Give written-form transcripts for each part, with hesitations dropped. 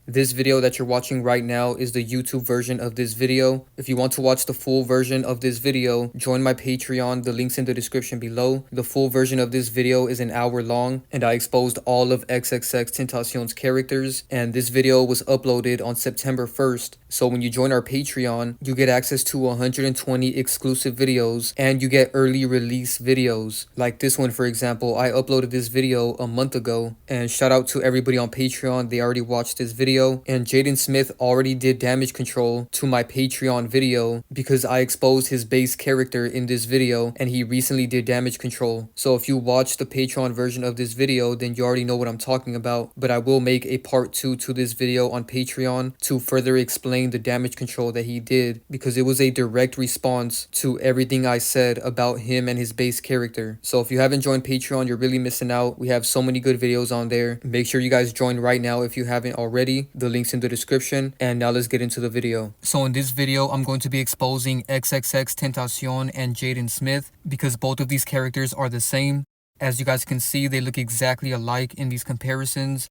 This video that you're watching right now is the YouTube version of this video. If you want to watch the full version of this video, join my Patreon. The link's in the description below. The full version of this video is an hour long, and I exposed all of XXXTentacion's characters, and this video was uploaded on September 1st. So when you join our Patreon, you get access to 120 exclusive videos, and you get early release videos. Like this one, for example, I uploaded this video a month ago, and shout out to everybody on Patreon. They already watched this video, and Jaden Smith already did damage control to my Patreon video because I exposed his base character in this video, and he recently did damage control. So if you watch the Patreon version of this video, then you already know what I'm talking about, but I will make a part 2 to this video on Patreon to further explain the damage control that he did, because it was a direct response to everything I said about him and his base character. So if you haven't joined Patreon, you're really missing out. We have so many good videos on there. Make sure you guys join right now if you haven't already. The link's in the description. And now let's get into the video. So in this video, I'm going to be exposing XXXTentacion and Jaden Smith because both of these characters are the same. As you guys can see, they look exactly alike in these comparisons.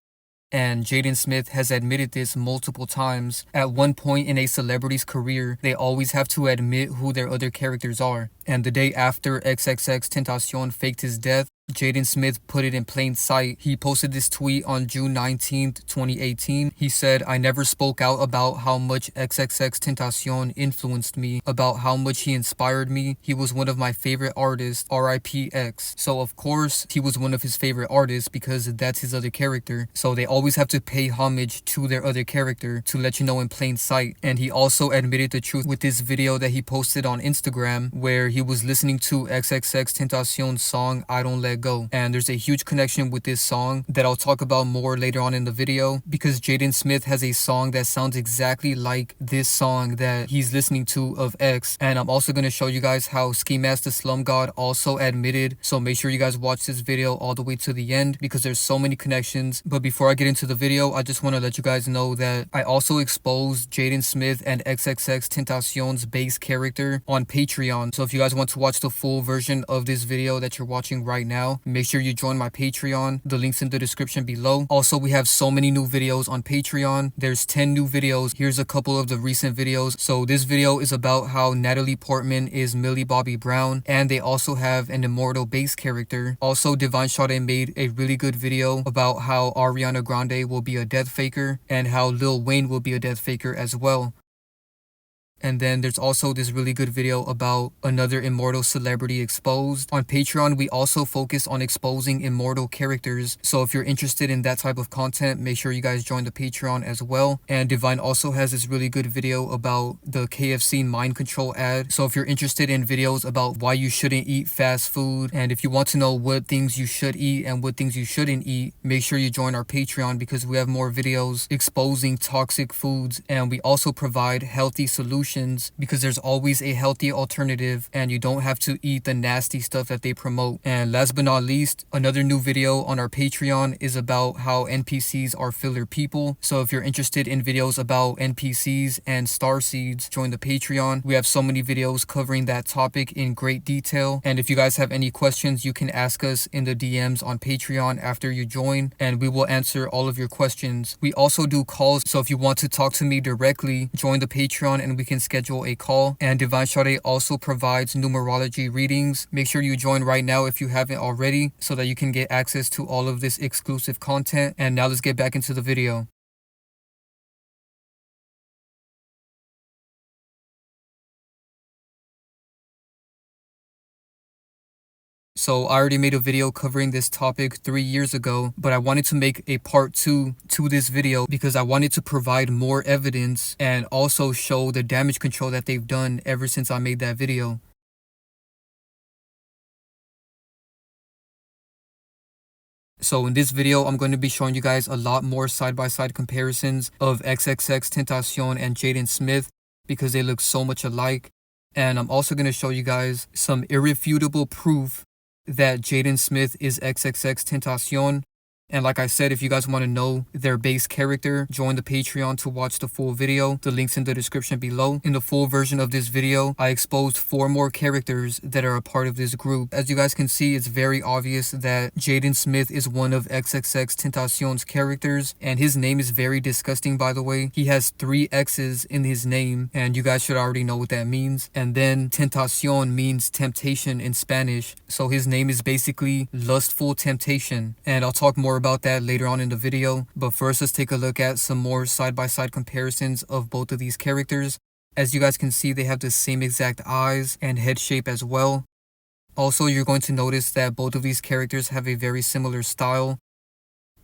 And Jaden Smith has admitted this multiple times. At one point in a celebrity's career, they always have to admit who their other characters are. And the day after XXXTentacion faked his death, Jaden Smith put it in plain sight. He posted this tweet on June 19th, 2018. He said, "I never spoke out about how much XXXTentacion influenced me, about how much he inspired me. He was one of my favorite artists, RIP X." So of course, he was one of his favorite artists because that's his other character. So they always have to pay homage to their other character to let you know in plain sight. And he also admitted the truth with this video that he posted on Instagram where he was listening to XXXTentacion's song, "I Don't Let Go." And there's a huge connection with this song that I'll talk about more later on in the video, because Jaden Smith has a song that sounds exactly like this song that he's listening to of X. And I'm also going to show you guys how Ski Mask the Slum God also admitted. So make sure you guys watch this video all the way to the end because there's so many connections. But before I get into the video, I just want to let you guys know that I also exposed Jaden Smith and XXXTentacion's base character on Patreon. So if you guys want to watch the full version of this video that you're watching right now, make sure you join my Patreon. The link's in the description below. Also, we have so many new videos on Patreon. There's 10 new videos. Here's a couple of the recent videos. So this video is about how Natalie Portman is Millie Bobby Brown, and they also have an immortal base character. Also, Divine Sade made a really good video about how Ariana Grande will be a death faker and how Lil Wayne will be a death faker as well. And then there's also this really good video about another immortal celebrity exposed. On Patreon, we also focus on exposing immortal characters. So if you're interested in that type of content, make sure you guys join the Patreon as well. And Divine also has this really good video about the KFC mind control ad. So if you're interested in videos about why you shouldn't eat fast food, and if you want to know what things you should eat and what things you shouldn't eat, make sure you join our Patreon because we have more videos exposing toxic foods. And we also provide healthy solutions because there's always a healthy alternative and you don't have to eat the nasty stuff that they promote. And last but not least, another new video on our Patreon is about how NPCs are filler people. So if you're interested in videos about NPCs and star seeds, join the Patreon. We have so many videos covering that topic in great detail. And if you guys have any questions, you can ask us in the DMs on Patreon after you join, and we will answer all of your questions. We also do calls, so if you want to talk to me directly, join the Patreon and we can schedule a call. And Divine Sade also provides numerology readings. Make sure you join right now if you haven't already so that you can get access to all of this exclusive content. And now let's get back into the video. So I already made a video covering this topic 3 years ago, but I wanted to make a part 2 to this video because I wanted to provide more evidence and also show the damage control that they've done ever since I made that video. So in this video, I'm going to be showing you guys a lot more side-by-side comparisons of XXXTentacion and Jaden Smith because they look so much alike. And I'm also going to show you guys some irrefutable proof that Jaden Smith is XXXTentacion And like I said, if you guys want to know their base character, join the Patreon to watch the full video. The link's in the description below. In the full version of this video, I exposed 4 more characters that are a part of this group. As you guys can see, it's very obvious that Jaden Smith is one of XXXTentacion's characters, and his name is very disgusting, by the way. He has 3 X's in his name, and you guys should already know what that means. And then Tentacion means temptation in Spanish, so his name is basically lustful temptation, and I'll talk more about that later on in the video. But first, let's take a look at some more side-by-side comparisons of both of these characters. As you guys can see, they have the same exact eyes and head shape as well. Also, you're going to notice that both of these characters have a very similar style,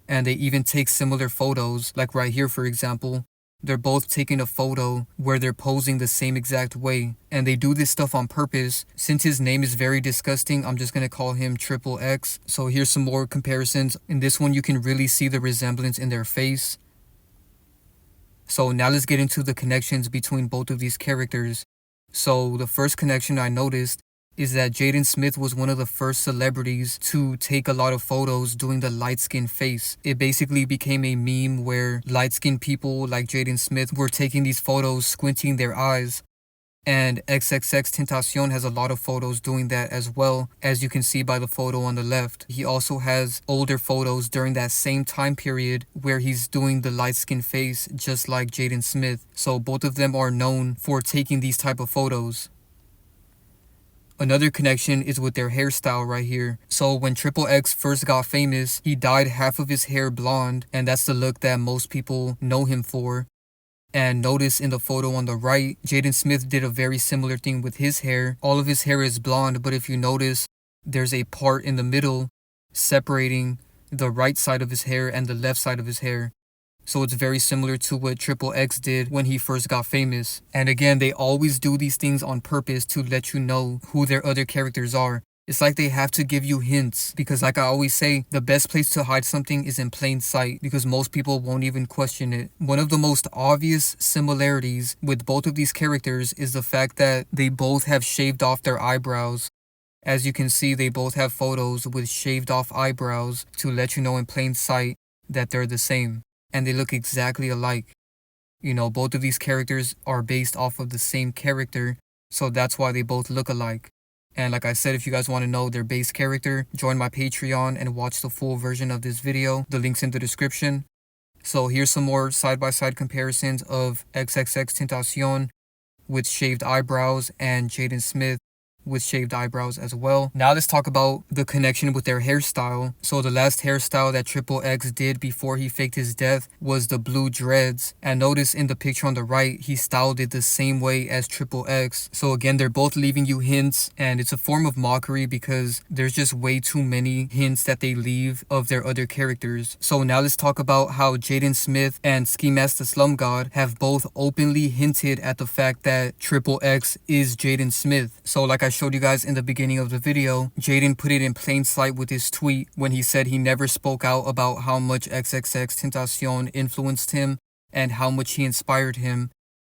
and they even take similar photos, like right here for example. They're both taking a photo where they're posing the same exact way, and they do this stuff on purpose. Since his name is very disgusting, I'm just gonna call him XXX. So here's some more comparisons. In this one, you can really see the resemblance in their face. So now let's get into the connections between both of these characters. So the first connection I noticed is that Jaden Smith was one of the first celebrities to take a lot of photos doing the light-skinned face. It basically became a meme where light-skinned people like Jaden Smith were taking these photos squinting their eyes. And XXXTentacion has a lot of photos doing that as well, as you can see by the photo on the left. He also has older photos during that same time period where he's doing the light-skinned face just like Jaden Smith. So both of them are known for taking these type of photos. Another connection is with their hairstyle right here. So when XXX first got famous, he dyed half of his hair blonde, and that's the look that most people know him for. And notice in the photo on the right, Jaden Smith did a very similar thing with his hair. All of his hair is blonde, but if you notice, there's a part in the middle separating the right side of his hair and the left side of his hair. So it's very similar to what XXX did when he first got famous. And again, they always do these things on purpose to let you know who their other characters are. It's like they have to give you hints, because like I always say, the best place to hide something is in plain sight, because most people won't even question it. One of the most obvious similarities with both of these characters is the fact that they both have shaved off their eyebrows. As you can see, they both have photos with shaved off eyebrows to let you know in plain sight that they're the same. And they look exactly alike. You know, both of these characters are based off of the same character, so that's why they both look alike. And like I said, if you guys want to know their base character, join my Patreon and watch the full version of this video. The link's in the description. So here's some more side-by-side comparisons of XXXTentacion with shaved eyebrows and Jaden Smith with shaved eyebrows as well. Now let's talk about the connection with their hairstyle. So the last hairstyle that XXX did before he faked his death was the blue dreads. And notice in the picture on the right, he styled it the same way as XXX. So again, they're both leaving you hints, and it's a form of mockery because there's just way too many hints that they leave of their other characters. So now let's talk about how Jaden Smith and Ski Mask the Slum God have both openly hinted at the fact that XXX is Jaden Smith. So like I showed you guys in the beginning of the video, Jaden put it in plain sight with his tweet when he said he never spoke out about how much XXXTentacion influenced him and how much he inspired him.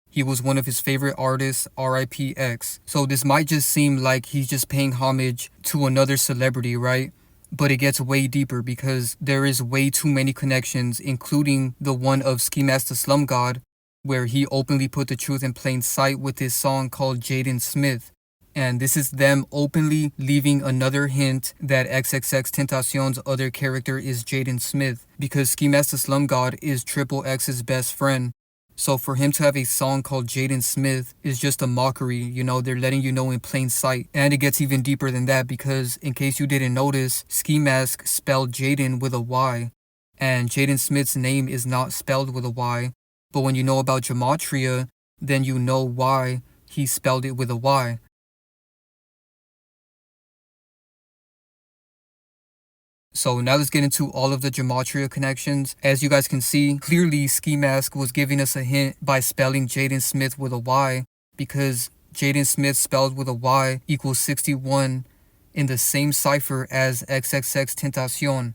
He was one of his favorite artists, RIP X. So this might just seem like he's just paying homage to another celebrity, right? But it gets way deeper because there is way too many connections, including the one of Ski Mask the Slum God, where he openly put the truth in plain sight with his song called Jaden Smith. And this is them openly leaving another hint that XXXTentacion's other character is Jaden Smith, because Ski Mask the Slum God is XXX's best friend. So for him to have a song called Jaden Smith is just a mockery, you know, they're letting you know in plain sight. And it gets even deeper than that because, in case you didn't notice, Ski Mask spelled Jaden with a Y. And Jaden Smith's name is not spelled with a Y. But when you know about Gematria, then you know why he spelled it with a Y. So now let's get into all of the Gematria connections. As you guys can see, clearly Ski Mask was giving us a hint by spelling Jaden Smith with a Y, because Jaden Smith spelled with a Y equals 61 in the same cipher as XXXTentacion.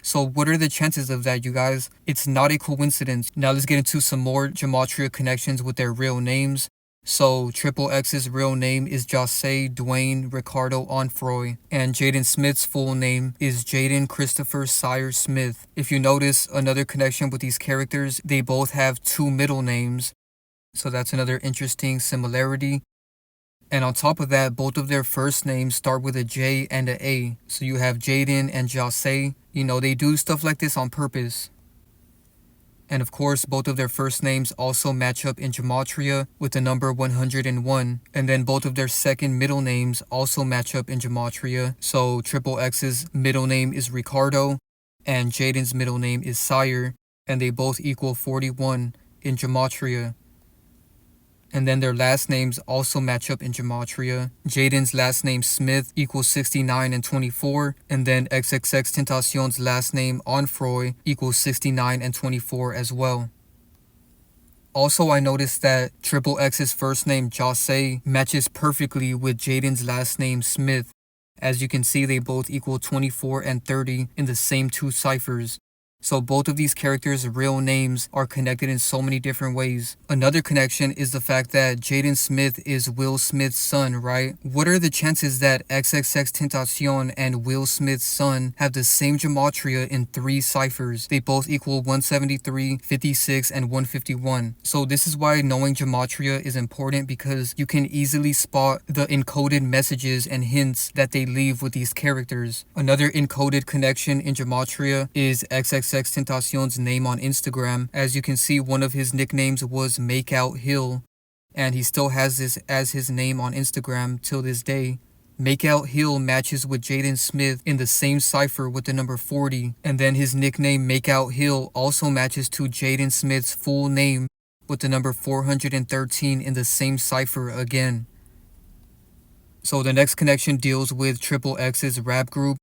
So what are the chances of that, you guys? It's not a coincidence. Now let's get into some more Gematria connections with their real names. So Triple X's real name is Jose Dwayne Ricardo Onfroy, and Jaden Smith's full name is Jaden Christopher Sire Smith. If you notice another connection with these characters, they both have two middle names, so that's another interesting similarity. And on top of that, both of their first names start with a J and a A. So you have Jaden and Jose. You know, they do stuff like this on purpose. And of course, both of their first names also match up in Gematria with the number 101. And then both of their second middle names also match up in Gematria. So Triple X's middle name is Ricardo and Jaden's middle name is Sire. And they both equal 41 in Gematria. And then their last names also match up in Gematria. Jaden's last name Smith equals 69 and 24, and then XXXTentacion's last name Onfroy equals 69 and 24 as well. Also, I noticed that Triple X's first name Jose matches perfectly with Jaden's last name Smith. As you can see, they both equal 24 and 30 in the same two ciphers. So both of these characters' real names are connected in so many different ways. Another connection is the fact that Jaden Smith is Will Smith's son, right? What are the chances that XXXTentacion and Will Smith's son have the same gematria in 3 ciphers? They both equal 173, 56, and 151. So this is why knowing gematria is important, because you can easily spot the encoded messages and hints that they leave with these characters. Another encoded connection in gematria is XXXTentacion's name on Instagram. As you can see, one of his nicknames was Makeout Hill, and he still has this as his name on Instagram till this day. Makeout Hill matches with Jaden Smith in the same cipher with the number 40, and then his nickname Makeout Hill also matches to Jaden Smith's full name with the number 413 in the same cipher again. So the next connection deals with Triple X's rap group.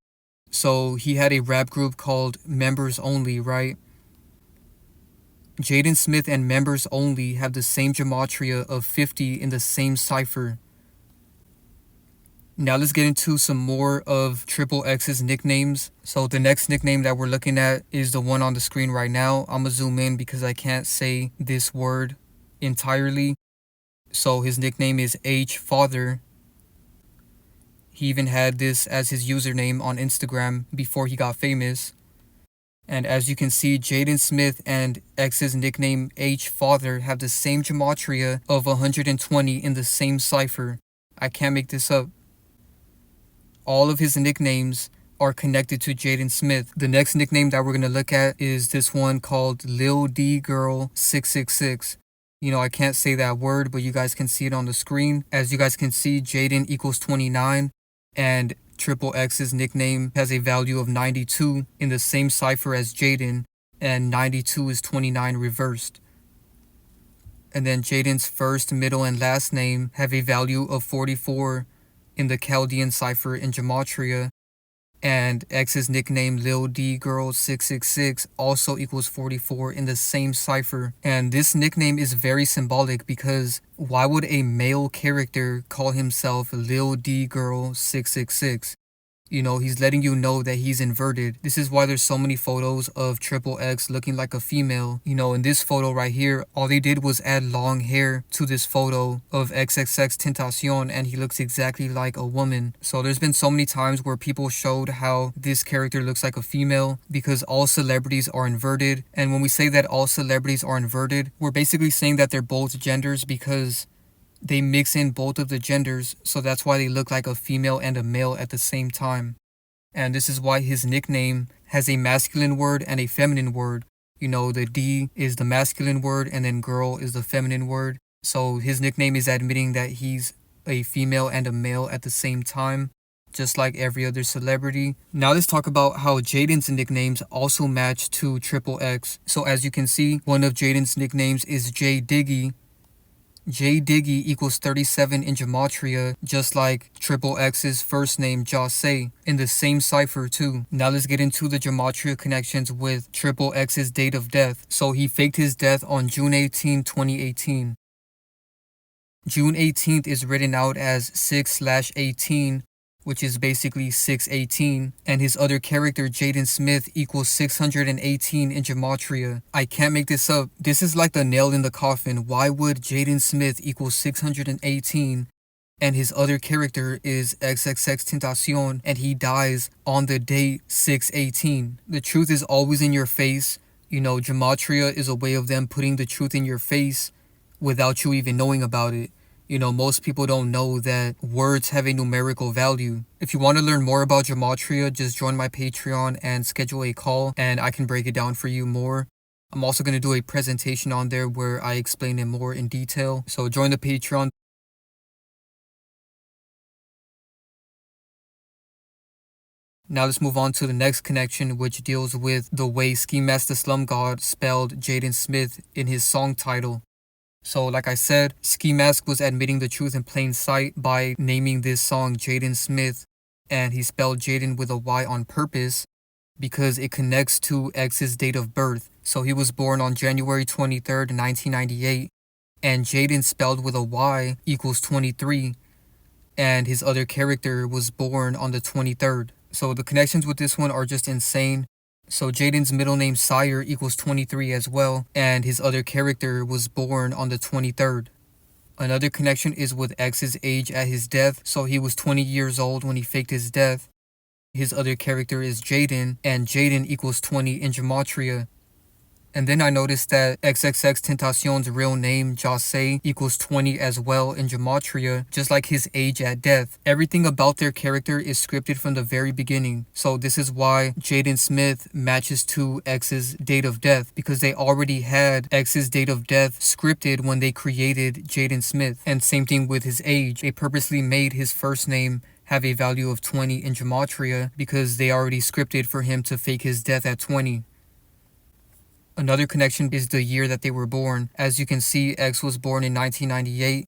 So he had a rap group called Members Only, right? Jaden Smith and Members Only have the same gematria of 50 in the same cipher. Now let's get into some more of Triple X's nicknames. So the next nickname that we're looking at is the one on the screen right now. I'm gonna zoom in because I can't say this word entirely. So his nickname is H Father. He even had this as his username on Instagram before he got famous. And as you can see, Jaden Smith and X's nickname H Father have the same gematria of 120 in the same cipher. I can't make this up. All of his nicknames are connected to Jaden Smith. The next nickname that we're going to look at is this one called Lil D Girl 666. You know, I can't say that word, but you guys can see it on the screen. As you guys can see, Jaden equals 29. And Triple X's nickname has a value of 92 in the same cipher as Jaden, and 92 is 29 reversed. And then Jaden's first, middle, and last name have a value of 44 in the Chaldean cipher in Gematria, and X's nickname Lil D Girl 666 also equals 44 in the same cipher. And this nickname is very symbolic, because why would a male character call himself Lil D Girl 666? You know, he's letting you know that he's inverted. This is why there's so many photos of Triple X looking like a female. You know, in this photo right here, all they did was add long hair to this photo of XXXTentacion, and he looks exactly like a woman. So there's been so many times where people showed how this character looks like a female, because all celebrities are inverted. And when we say that all celebrities are inverted, we're basically saying that they're both genders, because they mix in both of the genders, so that's why they look like a female and a male at the same time. And this is why his nickname has a masculine word and a feminine word. You know, the D is the masculine word, and then girl is the feminine word. So his nickname is admitting that he's a female and a male at the same time, just like every other celebrity. Now let's talk about how Jaden's nicknames also match to Triple X. So as you can see, one of Jaden's nicknames is J Diggy. J Diggy equals 37 in Gematria, just like Triple X's first name Jose, in the same cipher too. Now let's get into the Gematria connections with Triple X's date of death. So he faked his death on June 18, 2018. June 18th is written out as 6/18, which is basically 618, and his other character, Jaden Smith, equals 618 in Gematria. I can't make this up. This is like the nail in the coffin. Why would Jaden Smith equal 618? And his other character is XXXTentacion, and he dies on the date 618. The truth is always in your face. You know, Gematria is a way of them putting the truth in your face without you even knowing about it. You know, most people don't know that words have a numerical value. If you want to learn more about Gematria, just join my Patreon and schedule a call, and I can break it down for you more. I'm also going to do a presentation on there where I explain it more in detail. So join the Patreon. Now let's move on to the next connection, which deals with the way Ski Mask the Slum God spelled Jaden Smith in his song title. So like I said, Ski Mask was admitting the truth in plain sight by naming this song Jaden Smith, and he spelled Jaden with a Y on purpose because it connects to X's date of birth. So he was born on January 23rd, 1998, and Jaden spelled with a Y equals 23, and his other character was born on the 23rd. So the connections with this one are just insane. So Jaden's middle name Sire equals 23 as well, and his other character was born on the 23rd. Another connection is with X's age at his death, so he was 20 years old when he faked his death. His other character is Jaden, and Jaden equals 20 in Gematria. And then I noticed that XXXTentacion's real name, Jase, equals 20 as well in Gematria, just like his age at death. Everything about their character is scripted from the very beginning. So this is why Jaden Smith matches to X's date of death, because they already had X's date of death scripted when they created Jaden Smith. And same thing with his age. They purposely made his first name have a value of 20 in Gematria because they already scripted for him to fake his death at 20. Another connection is the year that they were born. As you can see, X was born in 1998,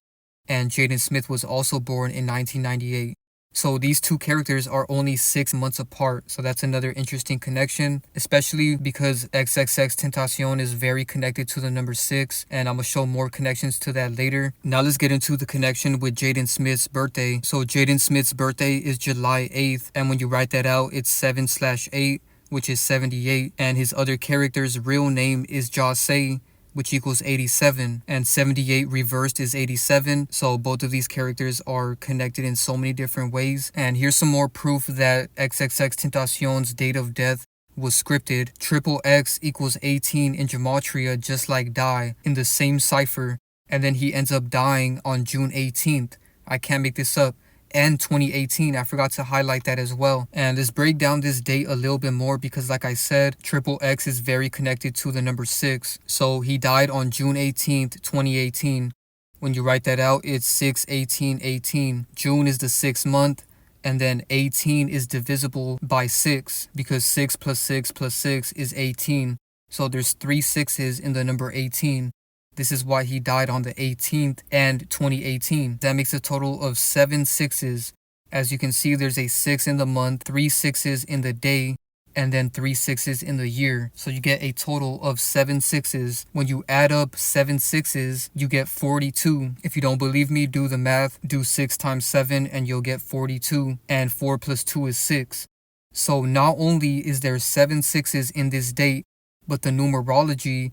and Jaden Smith was also born in 1998. So these two characters are only 6 months apart, so that's another interesting connection, especially because XXXTentacion is very connected to the number 6, and I'm going to show more connections to that later. Now let's get into the connection with Jaden Smith's birthday. So Jaden Smith's birthday is July 8th, and when you write that out, it's 7/8, which is 78, and his other character's real name is Jase, which equals 87, and 78 reversed is 87, so both of these characters are connected in so many different ways. And here's some more proof that XXXTentacion's date of death was scripted. XXX equals 18 in Gematria, just like Die, in the same cipher, and then he ends up dying on June 18th. I can't make this up. And 2018, I forgot to highlight that as well. And let's break down this date a little bit more because like I said, XXX is very connected to the number 6. So he died on June 18th, 2018. When you write that out, it's 6/18/18. June is the 6th month, and then 18 is divisible by 6 because 6 plus 6 plus 6 is 18. So there's 3 6s in the number 18. This is why he died on the 18th and 2018. That makes a total of 7 6s. As you can see, there's a 6 in the month, 3 6s in the day, and then 3 6s in the year. So you get a total of 7 6s. When you add up 7 6s, you get 42. If you don't believe me, do the math. Do 6 times 7 and you'll get 42. And 4 plus 2 is 6. So not only is there 7 6s in this date, but the numerology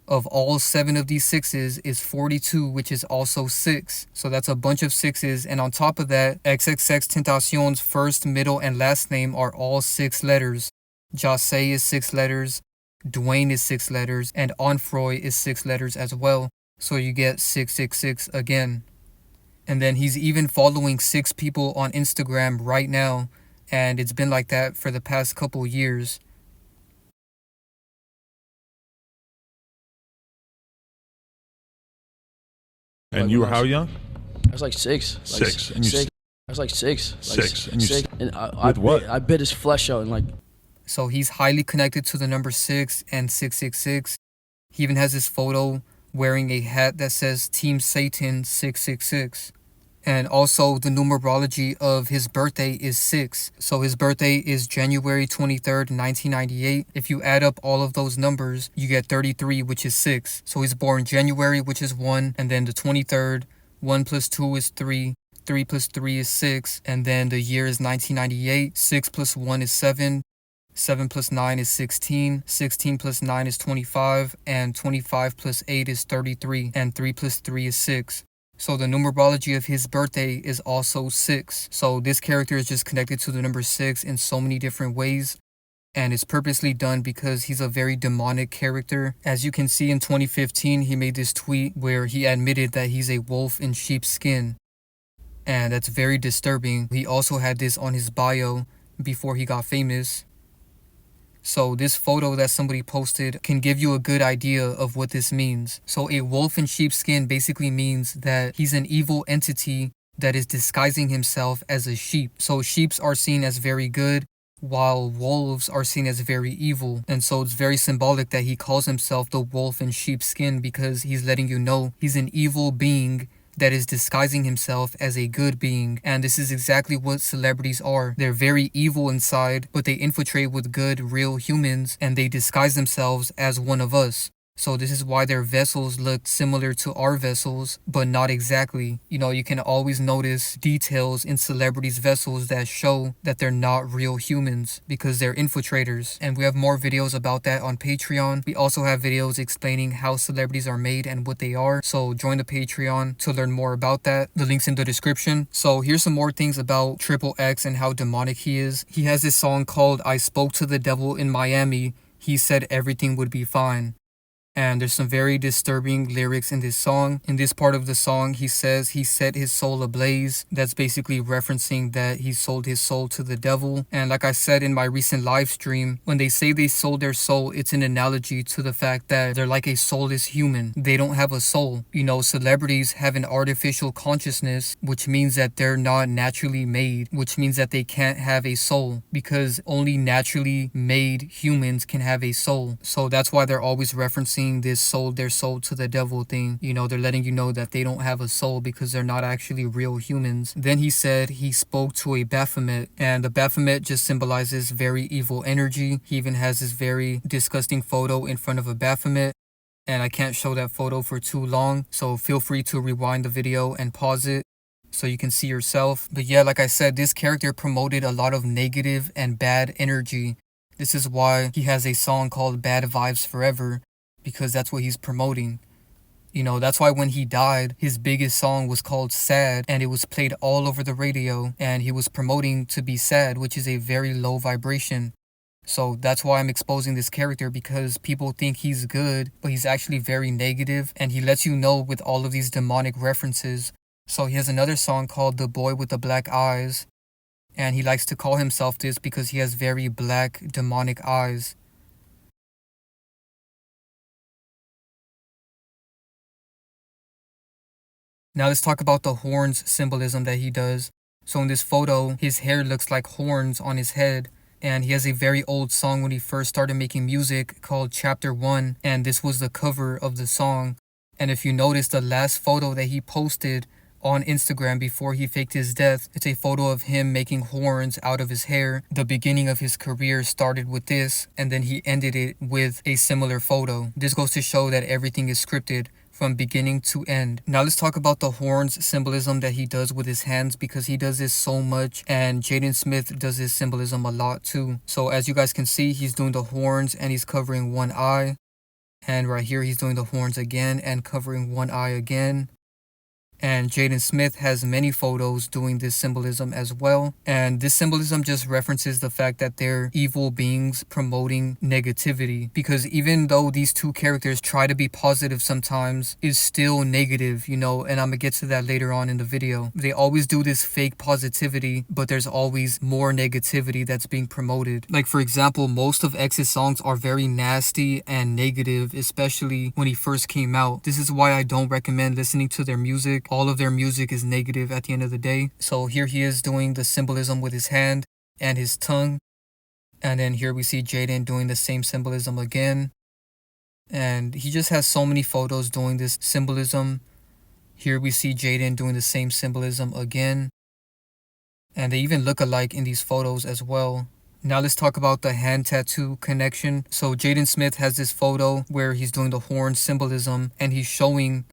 of all 7 of these 6s is 42, which is also 6. So that's a bunch of 6s, and on top of that, XXXTentacion's first, middle, and last name are all 6 letters. Jase is 6 letters, Dwayne is 6 letters, and Onfroy is 6 letters as well. So you get 666 again. And then he's even following 6 people on Instagram right now, and it's been like that for the past couple years. And you were how young? I was like 6. Six. And you six. I was like 6. Six. And you six. And I what? I bit his flesh out and like. So he's highly connected to the number 6 and 666. He even has his photo wearing a hat that says Team Satan 666. And also the numerology of his birthday is 6. So his birthday is January 23rd, 1998. If you add up all of those numbers, you get 33, which is 6. So he's born January, which is 1, and then the 23rd, 1 plus 2 is 3, 3 plus 3 is 6, and then the year is 1998. 6 plus 1 is 7. 7 plus 9 is 16, 16 plus 9 is 25, and 25 plus 8 is 33, and 3 plus 3 is 6. So the numerology of his birthday is also 6. So this character is just connected to the number 6 in so many different ways. And it's purposely done because he's a very demonic character. As you can see in 2015, he made this tweet where he admitted that he's a wolf in sheep's skin. And that's very disturbing. He also had this on his bio before he got famous. So this photo that somebody posted can give you a good idea of what this means. So a wolf in sheepskin basically means that he's an evil entity that is disguising himself as a sheep. So sheeps are seen as very good, while wolves are seen as very evil. And so it's very symbolic that he calls himself the wolf in sheepskin, because he's letting you know he's an evil being that is disguising himself as a good being. And this is exactly what celebrities are. They're very evil inside, but they infiltrate with good, real humans, and they disguise themselves as one of us. So this is why their vessels look similar to our vessels, but not exactly. You know, you can always notice details in celebrities' vessels that show that they're not real humans because they're infiltrators. And we have more videos about that on Patreon. We also have videos explaining how celebrities are made and what they are. So join the Patreon to learn more about that. The link's in the description. So here's some more things about XXX and how demonic he is. He has this song called "I Spoke to the Devil in Miami. He said everything would be fine." And there's some very disturbing lyrics in this song. In this part of the song, he says he set his soul ablaze. That's basically referencing that he sold his soul to the devil. And like I said in my recent live stream, when they say they sold their soul, it's an analogy to the fact that they're like a soulless human. They don't have a soul. You know, celebrities have an artificial consciousness, which means that they're not naturally made, which means that they can't have a soul, because only naturally made humans can have a soul. So that's why they're always referencing this sold their soul to the devil thing. You know, they're letting you know that they don't have a soul because they're not actually real humans. Then he said he spoke to a Baphomet, and the Baphomet just symbolizes very evil energy. He even has this very disgusting photo in front of a Baphomet, and I can't show that photo for too long, so feel free to rewind the video and pause it so you can see yourself. But yeah, like I said, this character promoted a lot of negative and bad energy. This is why he has a song called "Bad Vibes Forever," because that's what he's promoting. You know, that's why when he died, his biggest song was called "Sad," and it was played all over the radio, and he was promoting to be sad, which is a very low vibration. So that's why I'm exposing this character, because people think he's good, but he's actually very negative, and he lets you know with all of these demonic references. So he has another song called "The Boy with the Black Eyes," and he likes to call himself this because he has very black, demonic eyes. Now let's talk about the horns symbolism that he does. So in this photo, his hair looks like horns on his head. And he has a very old song when he first started making music called Chapter 1. And this was the cover of the song. And if you notice, the last photo that he posted on Instagram before he faked his death, it's a photo of him making horns out of his hair. The beginning of his career started with this, and then he ended it with a similar photo. This goes to show that everything is scripted from beginning to end. Now let's talk about the horns symbolism that he does with his hands, because he does this so much, and Jaden Smith does this symbolism a lot too. So as you guys can see, he's doing the horns and he's covering one eye. And right here he's doing the horns again and covering one eye again. And Jaden Smith has many photos doing this symbolism as well. And this symbolism just references the fact that they're evil beings promoting negativity. Because even though these two characters try to be positive sometimes, it's still negative, you know, and I'm gonna get to that later on in the video. They always do this fake positivity, but there's always more negativity that's being promoted. Like for example, most of X's songs are very nasty and negative, especially when he first came out. This is why I don't recommend listening to their music. All of their music is negative at the end of the day. So here he is doing the symbolism with his hand and his tongue. And then here we see Jaden doing the same symbolism again. And he just has so many photos doing this symbolism. Here we see Jaden doing the same symbolism again. And they even look alike in these photos as well. Now let's talk about the hand tattoo connection. So Jaden Smith has this photo where he's doing the horn symbolism and he's showing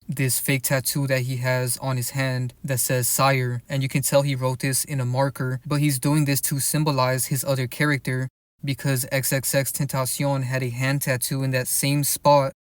this fake tattoo that he has on his hand that says Sire, and you can tell he wrote this in a marker, but he's doing this to symbolize his other character because XXXTentacion had a hand tattoo in that same spot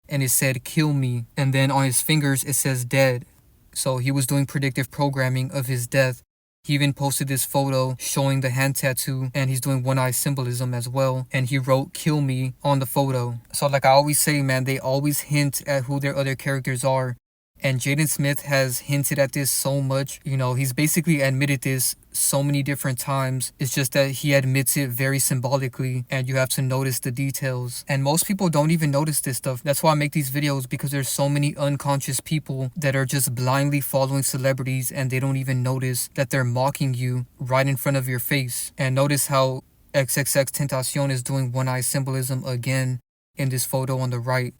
and it said kill me, and then on his fingers it says dead. So he was doing predictive programming of his death. He even posted this photo showing the hand tattoo, and he's doing one-eye symbolism as well, and he wrote kill me on the photo. So like I always say, man, they always hint at who their other characters are, and Jaden Smith has hinted at this so much. You know, he's basically admitted this so many different times. It's just that he admits it very symbolically, and you have to notice the details. And most people don't even notice this stuff. That's why I make these videos, because there's so many unconscious people that are just blindly following celebrities and they don't even notice that they're mocking you right in front of your face. And notice how XXXTentacion is doing one-eye symbolism again in this photo on the right.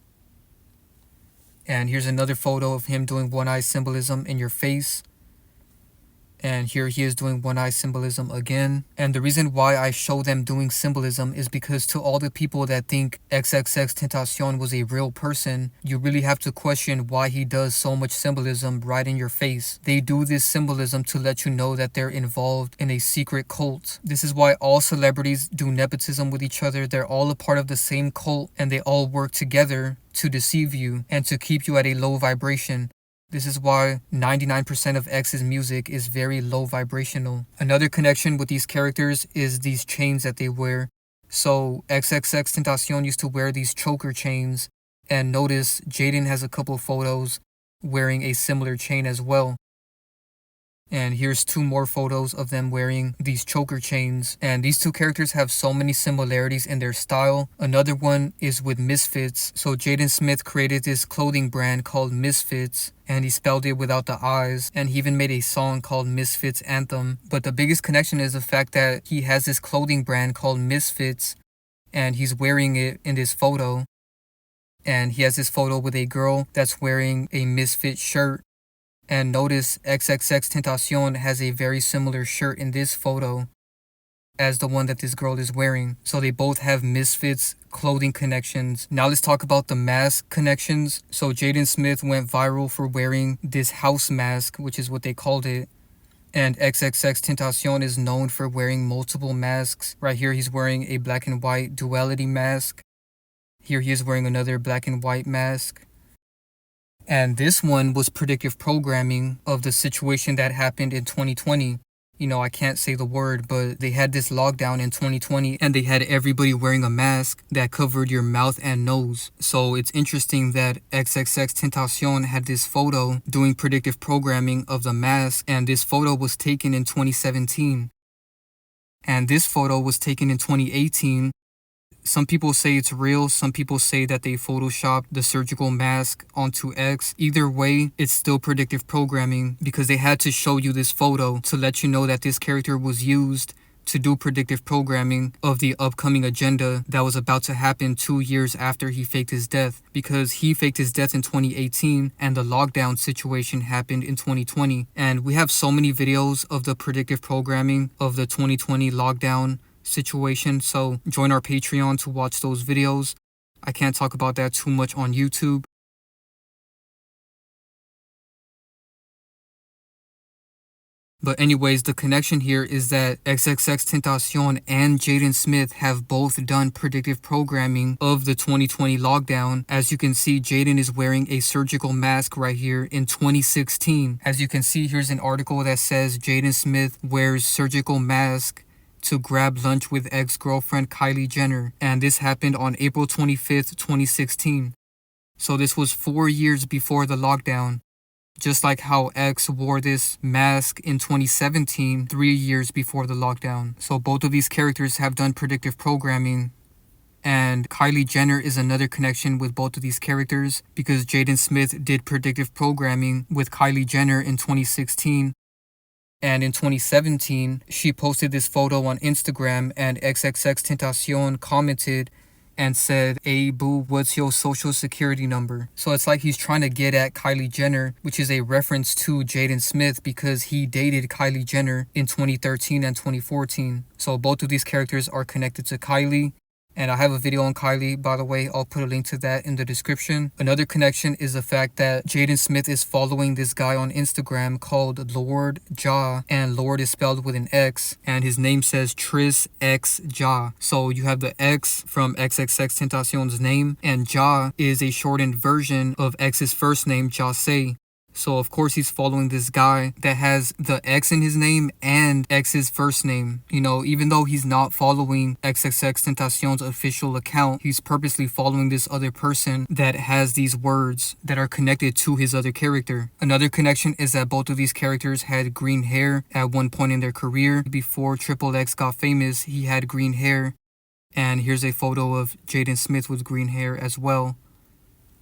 And here's another photo of him doing one-eye symbolism in your face. And here he is doing one-eye symbolism again. And the reason why I show them doing symbolism is because to all the people that think XXXTentacion was a real person, you really have to question why he does so much symbolism right in your face. They do this symbolism to let you know that they're involved in a secret cult. This is why all celebrities do nepotism with each other. They're all a part of the same cult, and they all work together to deceive you and to keep you at a low vibration. This is why 99% of X's music is very low vibrational. Another connection with these characters is these chains that they wear. So XXXTentacion used to wear these choker chains, and notice Jaden has a couple photos wearing a similar chain as well. And here's two more photos of them wearing these choker chains. And these two characters have so many similarities in their style. Another one is with Misfits. So Jaden Smith created this clothing brand called Misfits, and he spelled it without the I's. And he even made a song called Misfits Anthem. But the biggest connection is the fact that he has this clothing brand called Misfits, and he's wearing it in this photo. And he has this photo with a girl that's wearing a Misfit shirt. And notice XXXTentacion has a very similar shirt in this photo as the one that this girl is wearing. So they both have Misfits clothing connections. Now let's talk about the mask connections. So Jaden Smith went viral for wearing this house mask, which is what they called it. And XXXTentacion is known for wearing multiple masks. Right here he's wearing a black and white duality mask. Here he is wearing another black and white mask. And this one was predictive programming of the situation that happened in 2020. You know, I can't say the word, but they had this lockdown in 2020 and they had everybody wearing a mask that covered your mouth and nose. So it's interesting that XXXTentacion had this photo doing predictive programming of the mask, and this photo was taken in 2017. And this photo was taken in 2018. Some people say it's real, some people say that they photoshopped the surgical mask onto X. Either way, it's still predictive programming because they had to show you this photo to let you know that this character was used to do predictive programming of the upcoming agenda that was about to happen 2 years after he faked his death, because he faked his death in 2018 and the lockdown situation happened in 2020. And we have so many videos of the predictive programming of the 2020 lockdown situation, so join our Patreon to watch those videos. I can't talk about that too much on YouTube. But anyways, the connection here is that XXXTentacion and Jaden Smith have both done predictive programming of the 2020 lockdown. As you can see, Jaden is wearing a surgical mask right here in 2016. As you can see, here's an article that says Jaden Smith wears surgical mask to grab lunch with ex-girlfriend Kylie Jenner, and this happened on April 25th, 2016. So this was 4 years before the lockdown. Just like how X wore this mask in 2017, 3 years before the lockdown. So both of these characters have done predictive programming. And Kylie Jenner is another connection with both of these characters because Jaden Smith did predictive programming with Kylie Jenner in 2016. And in 2017, she posted this photo on Instagram, and XXXTentacion commented and said, "Hey boo, what's your social security number?" So it's like he's trying to get at Kylie Jenner, which is a reference to Jaden Smith because he dated Kylie Jenner in 2013 and 2014. So both of these characters are connected to Kylie. And I have a video on Kylie, by the way. I'll put a link to that in the description. Another connection is the fact that Jaden Smith is following this guy on Instagram called Lord Ja, and Lord is spelled with an X, and his name says Tris X Ja. So you have the X from XXXTentacion's name, and Ja is a shortened version of X's first name, Jase. So of course he's following this guy that has the X in his name and X's first name. You know, even though he's not following XXXTentacion's official account, he's purposely following this other person that has these words that are connected to his other character. Another connection is that both of these characters had green hair at one point in their career. Before XXX got famous, he had green hair. And here's a photo of Jaden Smith with green hair as well.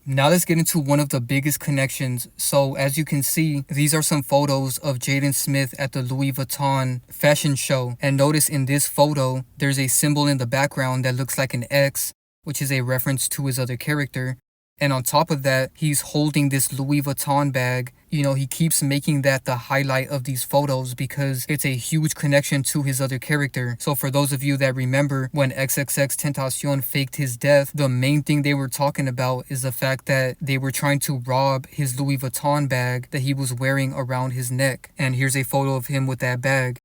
Now let's get into one of the biggest connections. So as you can see, these are some photos of Jaden Smith at the Louis Vuitton fashion show. And notice in this photo, there's a symbol in the background that looks like an X, which is a reference to his other character. And on top of that, he's holding this Louis Vuitton bag. You know, he keeps making that the highlight of these photos because it's a huge connection to his other character. So for those of you that remember when XXXTentacion faked his death, the main thing they were talking about is the fact that they were trying to rob his Louis Vuitton bag that he was wearing around his neck. And here's a photo of him with that bag.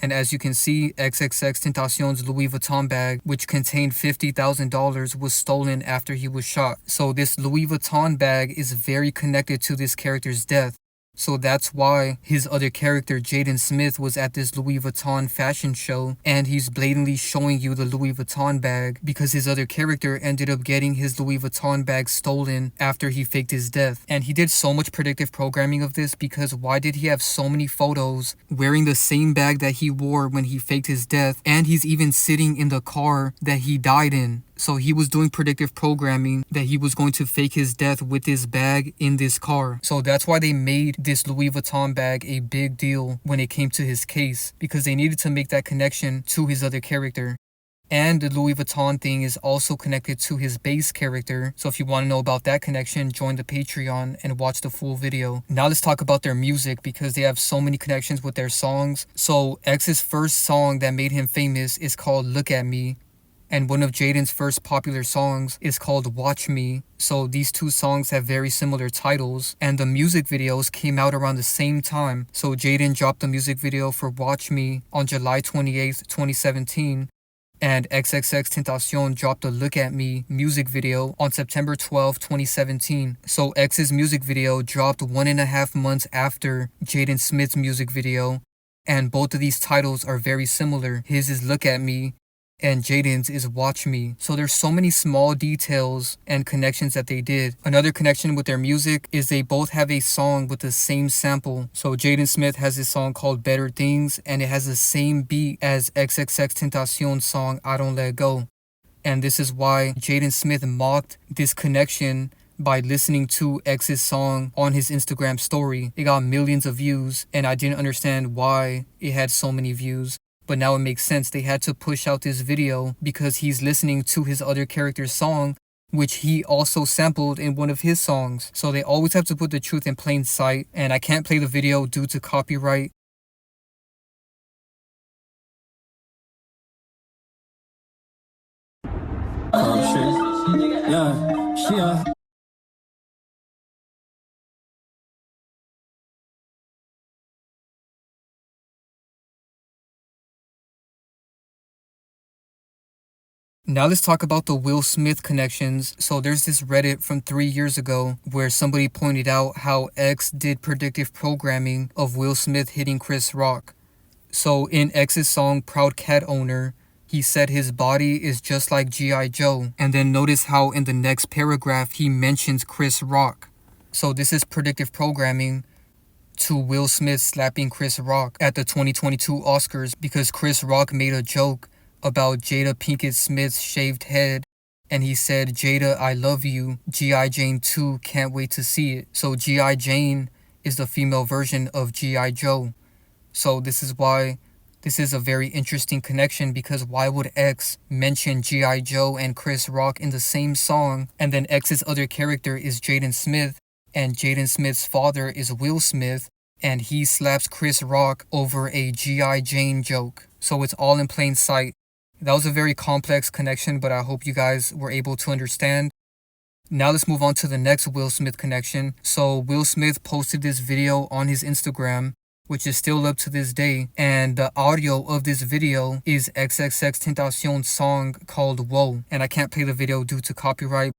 And as you can see, XXXTentacion's Louis Vuitton bag, which contained $50,000, was stolen after he was shot. So this Louis Vuitton bag is very connected to this character's death. So that's why his other character, Jaden Smith, was at this Louis Vuitton fashion show, and he's blatantly showing you the Louis Vuitton bag because his other character ended up getting his Louis Vuitton bag stolen after he faked his death. And he did so much predictive programming of this because why did he have so many photos wearing the same bag that he wore when he faked his death, and he's even sitting in the car that he died in? So he was doing predictive programming that he was going to fake his death with his bag in this car. So that's why they made this Louis Vuitton bag a big deal when it came to his case, because they needed to make that connection to his other character. And the Louis Vuitton thing is also connected to his base character. So if you want to know about that connection, join the Patreon and watch the full video. Now let's talk about their music because they have so many connections with their songs. So X's first song that made him famous is called Look at Me. And one of Jaden's first popular songs is called Watch Me. So these two songs have very similar titles, and the music videos came out around the same time. So Jaden dropped the music video for Watch Me on July 28th, 2017. And XXXTentacion dropped the Look at Me music video on September 12, 2017. So X's music video dropped 1.5 months after Jaden Smith's music video. And both of these titles are very similar. His is Look at Me, and Jaden's is Watch Me. So there's so many small details and connections that they did. Another connection with their music is they both have a song with the same sample. So Jaden Smith has this song called Better Things, and it has the same beat as XXXTentacion's song I Don't Let Go. And this is why Jaden Smith mocked this connection by listening to X's song on his Instagram story. It got millions of views, and I didn't understand why it had so many views. But now it makes sense. They had to push out this video because he's listening to his other character's song, which he also sampled in one of his songs. So they always have to put the truth in plain sight, and I can't play the video due to copyright. Oh shit. Yeah. Now let's talk about the Will Smith connections. So there's this Reddit from 3 years ago where somebody pointed out how X did predictive programming of Will Smith hitting Chris Rock. So in X's song Proud Cat Owner, he said his body is just like G.I. Joe. And then notice how in the next paragraph he mentions Chris Rock. So this is predictive programming to Will Smith slapping Chris Rock at the 2022 Oscars because Chris Rock made a joke about Jada Pinkett Smith's shaved head, and he said, "Jada, I love you. G.I. Jane 2, can't wait to see it." So G.I. Jane is the female version of G.I. Joe. So this is why this is a very interesting connection, because why would X mention G.I. Joe and Chris Rock in the same song, and then X's other character is Jaden Smith, and Jaden Smith's father is Will Smith, and he slaps Chris Rock over a G.I. Jane joke. So it's all in plain sight. That was a very complex connection, but I hope you guys were able to understand. Now let's move on to the next Will Smith connection. So Will Smith posted this video on his Instagram, which is still up to this day, and the audio of this video is XXXTentacion's song called Whoa, and I can't play the video due to copyright.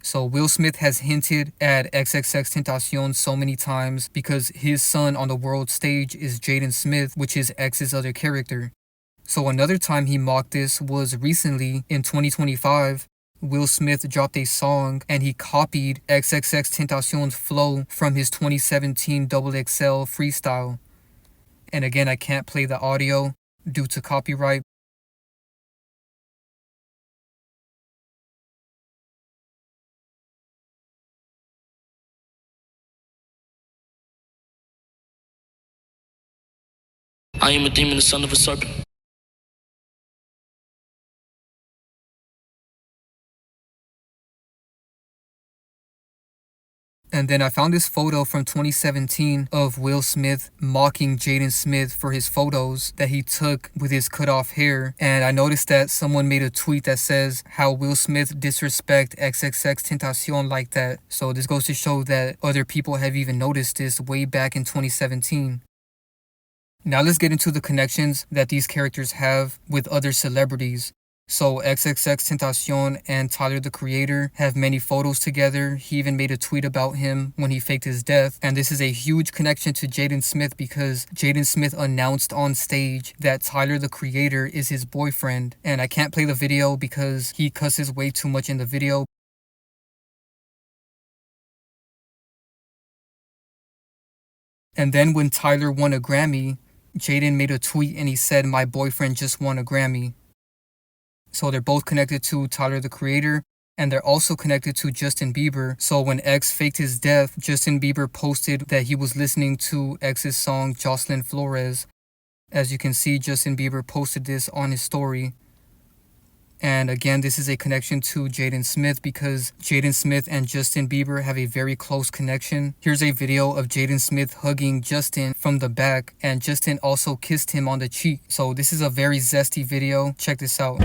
So Will Smith has hinted at XXXTentacion so many times because his son on the world stage is Jaden Smith, which is X's other character. So another time he mocked this was recently in 2025. Will Smith dropped a song and he copied XXXTentacion's flow from his 2017 XXL freestyle. And again, I can't play the audio due to copyright. I am a demon, the son of a serpent. And then I found this photo from 2017 of Will Smith mocking Jaden Smith for his photos that he took with his cut off hair. And I noticed that someone made a tweet that says how Will Smith disrespect XXXTentacion like that. So this goes to show that other people have even noticed this way back in 2017. Now let's get into the connections that these characters have with other celebrities. So XXXTentacion and Tyler the Creator have many photos together. He even made a tweet about him when he faked his death. And this is a huge connection to Jaden Smith because Jaden Smith announced on stage that Tyler the Creator is his boyfriend. And I can't play the video because he cusses way too much in the video. And then when Tyler won a Grammy, Jaden made a tweet and he said, "My boyfriend just won a Grammy." So they're both connected to Tyler the Creator, and they're also connected to Justin Bieber. So when X faked his death, Justin Bieber posted that he was listening to X's song Jocelyn Flores. As you can see, Justin Bieber posted this on his story. And again, this is a connection to Jaden Smith because Jaden Smith and Justin Bieber have a very close connection. Here's a video of Jaden Smith hugging Justin from the back, and Justin also kissed him on the cheek. So this is a very zesty video. Check this out.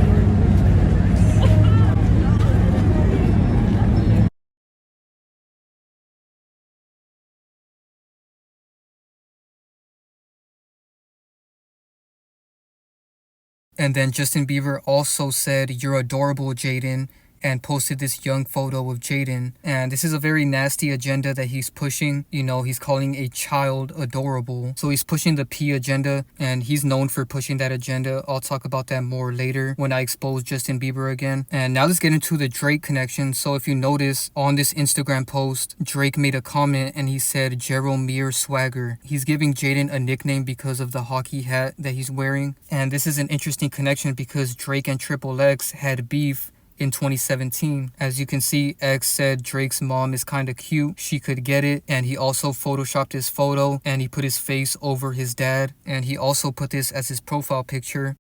And then Justin Bieber also said, "You're adorable, Jaden," and posted this young photo of Jaden. And this is a very nasty agenda that he's pushing. You know, he's calling a child adorable. So he's pushing the P agenda, and he's known for pushing that agenda. I'll talk about that more later when I expose Justin Bieber again. And now let's get into the Drake connection. So if you notice on this Instagram post, Drake made a comment and he said, "Jeromir Swagger." He's giving Jaden a nickname because of the hockey hat that he's wearing. And this is an interesting connection because Drake and Triple X had beef in 2017. As you can see, X said Drake's mom is kinda cute, she could get it, and he also photoshopped his photo and he put his face over his dad, and he also put this as his profile picture.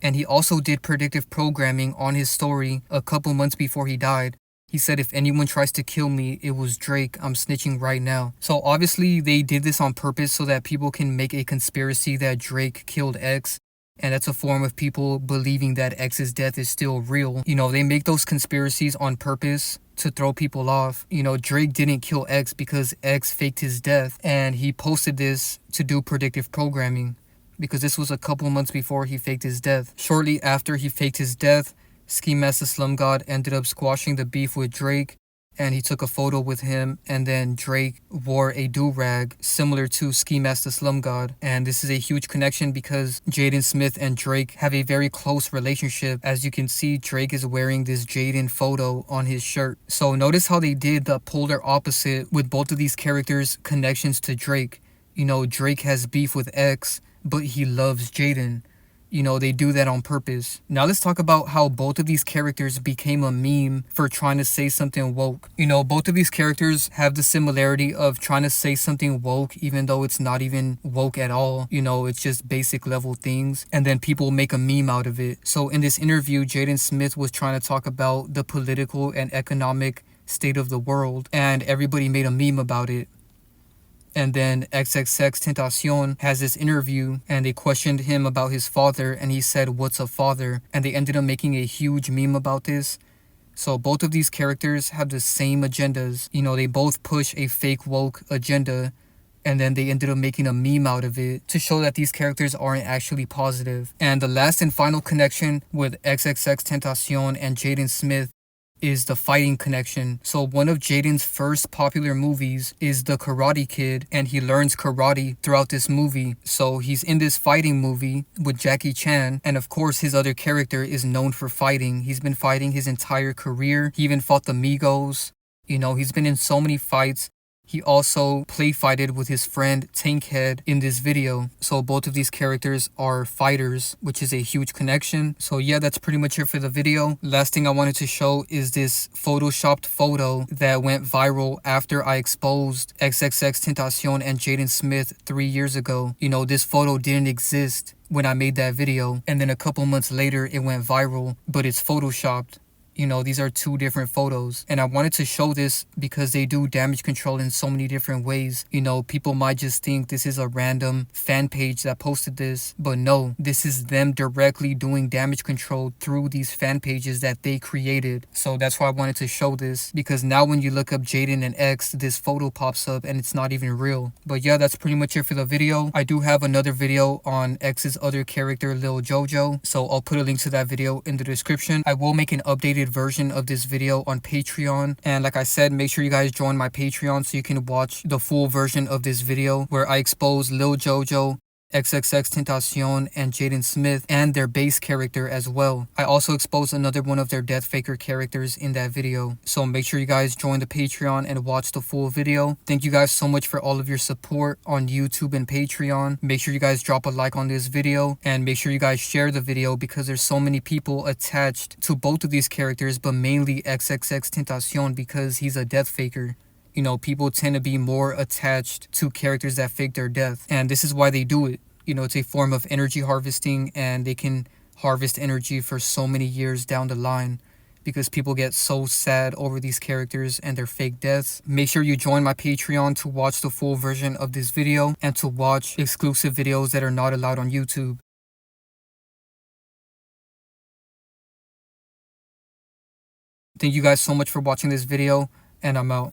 And he also did predictive programming on his story a couple months before he died. He said, "If anyone tries to kill me, it was Drake. I'm snitching right now." So obviously they did this on purpose so that people can make a conspiracy that Drake killed X. And that's a form of people believing that X's death is still real. You know, they make those conspiracies on purpose to throw people off. You know, Drake didn't kill X because X faked his death. And he posted this to do predictive programming because this was a couple months before he faked his death. Shortly after he faked his death, Ski Mask the Slum God ended up squashing the beef with Drake. And he took a photo with him, and then Drake wore a do-rag similar to Ski Mask the Slum God. And this is a huge connection because Jaden Smith and Drake have a very close relationship. As you can see, Drake is wearing this Jaden photo on his shirt. So notice how they did the polar opposite with both of these characters' connections to Drake. You know, Drake has beef with X, but he loves Jaden. You know, they do that on purpose. Now let's talk about how both of these characters became a meme for trying to say something woke. You know, both of these characters have the similarity of trying to say something woke even though it's not even woke at all. You know, it's just basic level things, and then people make a meme out of it. So in this interview, Jaden Smith was trying to talk about the political and economic state of the world, and everybody made a meme about it. And then XXXTentacion has this interview and they questioned him about his father, and he said, "What's a father?" And they ended up making a huge meme about this. So both of these characters have the same agendas. You know, they both push a fake woke agenda, and then they ended up making a meme out of it to show that these characters aren't actually positive. And the last and final connection with XXXTentacion and Jaden Smith is the fighting connection. So one of Jaden's first popular movies is The Karate Kid, and he learns karate throughout this movie. So he's in this fighting movie with Jackie Chan, and of course his other character is known for fighting. He's been fighting his entire career. He even fought the Migos. You know, he's been in so many fights. He also play fighted with his friend Tankhead in this video. So both of these characters are fighters, which is a huge connection. So yeah, that's pretty much it for the video. Last thing I wanted to show is this photoshopped photo that went viral after I exposed XXXTentacion and Jaden Smith 3 years ago. You know, this photo didn't exist when I made that video, and then a couple months later it went viral, but it's photoshopped. You know, these are two different photos, and I wanted to show this because they do damage control in so many different ways. You know, people might just think this is a random fan page that posted this, but no, this is them directly doing damage control through these fan pages that they created. So that's why I wanted to show this, because now when you look up Jaden and X, this photo pops up and it's not even real. But yeah, that's pretty much it for the video. I do have another video on X's other character, Lil Jojo, so I'll put a link to that video in the description. I will make an updated version of this video on Patreon, and like I said, make sure you guys join my Patreon so you can watch the full version of this video where I expose Lil Jojo, XXXTentacion, and Jaden Smith, and their base character as well. I also exposed another one of their Death Faker characters in that video. So make sure you guys join the Patreon and watch the full video. Thank you guys so much for all of your support on YouTube and Patreon. Make sure you guys drop a like on this video, and make sure you guys share the video because there's so many people attached to both of these characters, but mainly XXXTentacion because he's a Death Faker. You know, people tend to be more attached to characters that fake their death, and this is why they do it. You know, it's a form of energy harvesting, and they can harvest energy for so many years down the line because people get so sad over these characters and their fake deaths. Make sure you join my Patreon to watch the full version of this video and to watch exclusive videos that are not allowed on YouTube. Thank you guys so much for watching this video, and I'm out.